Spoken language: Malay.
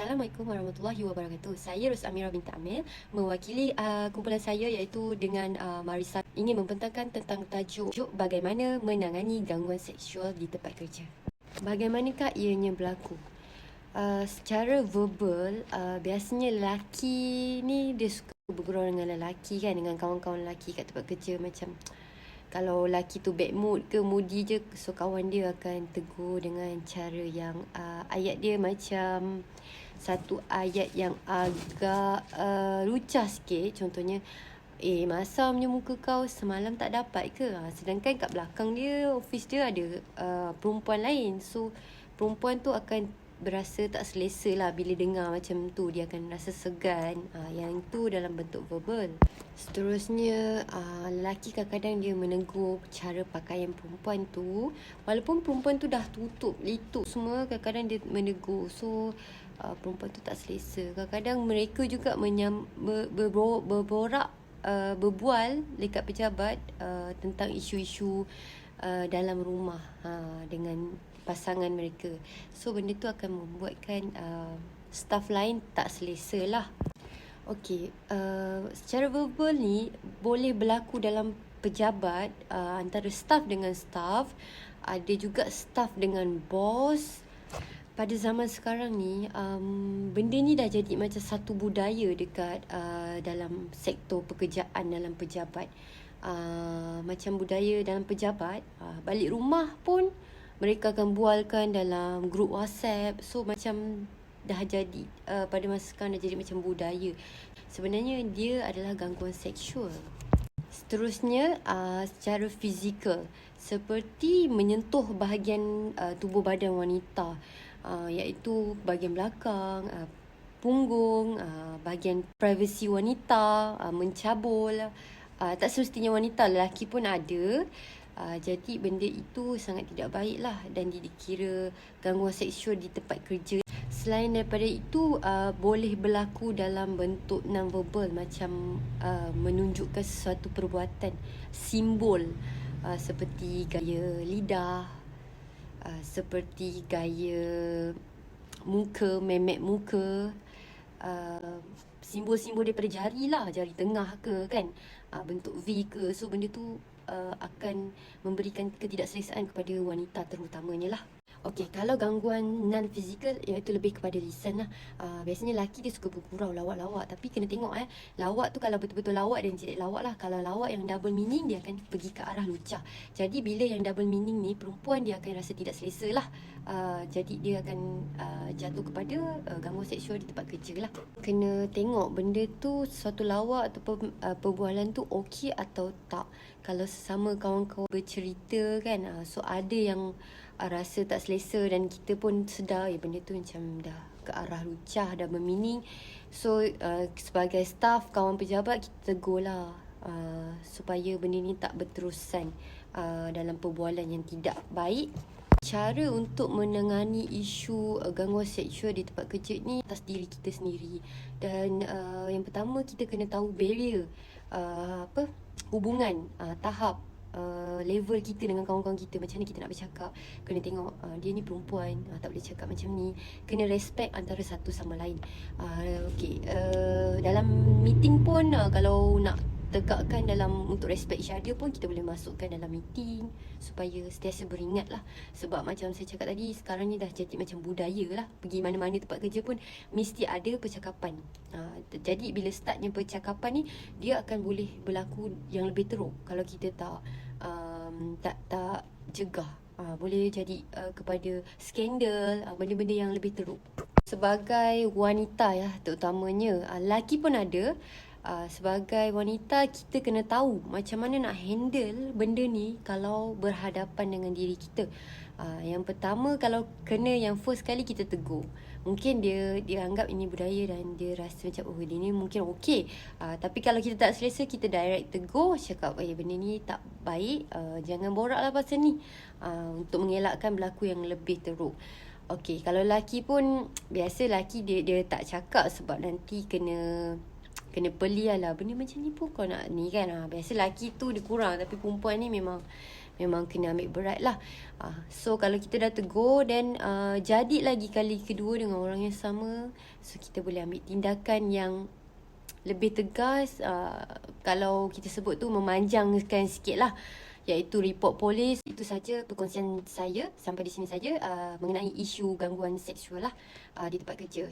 Assalamualaikum warahmatullahi wabarakatuh. Saya Ros Amira binti Amir, mewakili kumpulan saya iaitu dengan Marisa, ingin membentangkan tentang tajuk bagaimana menangani gangguan seksual di tempat kerja. Bagaimanakah ianya berlaku? Secara verbal, biasanya lelaki ni dia suka bergurau dengan lelaki kan, dengan kawan-kawan lelaki kat tempat kerja. Macam kalau lelaki tu bad mood ke moody je, so kawan dia akan tegur dengan cara yang ayat dia macam satu ayat yang agak lucah sikit. Contohnya, masamnya muka kau semalam tak dapat ke? Sedangkan kat belakang dia, office dia ada perempuan lain. So perempuan tu akan berasa tak selesa lah bila dengar macam tu. Dia akan rasa segan. Yang tu dalam bentuk verbal. Seterusnya, lelaki kadang-kadang dia menegur cara pakaian perempuan tu. Walaupun perempuan tu dah tutup litup semua, kadang-kadang dia menegur. So perempuan tu tak selesa. Kadang-kadang mereka juga berbual dekat pejabat tentang isu-isu dalam rumah dengan pasangan mereka. So benda tu akan membuatkan staff lain tak selesa lah. Okey, secara verbal ni boleh berlaku dalam pejabat, antara staff dengan staff, ada juga staff dengan bos. Pada zaman sekarang ni, benda ni dah jadi macam satu budaya dekat dalam sektor pekerjaan dalam pejabat. Macam budaya dalam pejabat, balik rumah pun mereka akan bualkan dalam grup WhatsApp. So macam dah jadi pada masa sekarang dah jadi macam budaya. Sebenarnya dia adalah gangguan seksual. Seterusnya, secara fizikal, seperti menyentuh bahagian tubuh badan wanita, iaitu bahagian belakang, punggung, bahagian privasi wanita, mencabul. Tak semestinya wanita, lelaki pun ada. Jadi benda itu sangat tidak baik lah dan dikira gangguan seksual di tempat kerja. Selain daripada itu, boleh berlaku dalam bentuk non-verbal, macam menunjukkan sesuatu perbuatan, simbol, seperti gaya lidah, seperti gaya muka, memek muka, simbol-simbol daripada jari lah, jari tengah ke kan, bentuk V ke. So benda tu akan memberikan ketidakselesaan kepada wanita terutamanya lah. Okey, kalau gangguan non-fizikal iaitu lebih kepada lisan lah. Biasanya lelaki dia suka bergurau, lawak-lawak. Tapi kena tengok lawak tu kalau betul-betul lawak dan tidak lawak lah. Kalau lawak yang double meaning, dia akan pergi ke arah lucah. Jadi bila yang double meaning ni, perempuan dia akan rasa tidak selesa lah. Jadi dia akan jatuh kepada gangguan seksual di tempat kerja lah. Kena tengok benda tu suatu lawak atau perbualan tu okey atau tak. Kalau sesama kawan-kawan bercerita kan, so ada yang rasa tak selesa dan kita pun sedar benda tu macam dah ke arah lucah, dah bermeaning. So sebagai staff, kawan pejabat, kita tegur lah supaya benda ni tak berterusan dalam perbualan yang tidak baik. Cara untuk menangani isu gangguan seksual di tempat kerja ni atas diri kita sendiri. Dan yang pertama, kita kena tahu barrier hubungan, tahap level kita dengan kawan-kawan kita. Macam mana kita nak bercakap. Kena tengok dia ni perempuan, tak boleh cakap macam ni. Kena respect antara satu sama lain. Dalam meeting pun, kalau nak tegakkan dalam untuk respect each other pun, kita boleh masukkan dalam meeting supaya sentiasa beringat lah. Sebab macam saya cakap tadi, sekarang ni dah jadi macam budaya lah. Pergi mana-mana tempat kerja pun mesti ada percakapan. Jadi bila startnya percakapan ni, dia akan boleh berlaku yang lebih teruk kalau kita tak cegah. Boleh jadi kepada skandal, benda-benda yang lebih teruk. Sebagai wanita ya, terutamanya, lelaki pun ada. Sebagai wanita, kita kena tahu macam mana nak handle benda ni kalau berhadapan dengan diri kita. Yang pertama, kalau kena yang first kali, kita tegur. Mungkin dia anggap ini budaya dan dia rasa macam dia ni mungkin okey. Tapi kalau kita tak selesa, kita direct tegur, cakap benda ni tak baik, jangan borak lah pasal ni, untuk mengelakkan berlaku yang lebih teruk. Okey, kalau lelaki pun, biasa lelaki dia tak cakap sebab nanti kena pelia lah. Benda macam ni pun kau nak ni kan. Biasa lelaki tu dia kurang, tapi perempuan ni memang memang kena ambil berat lah. So kalau kita dah tegur dan jadi lagi kali kedua dengan orang yang sama, so kita boleh ambil tindakan yang lebih tegas. Kalau kita sebut tu memanjangkan sikit lah, iaitu report polis. Itu saja perkongsian saya sampai di sini saja mengenai isu gangguan seksual lah di tempat kerja.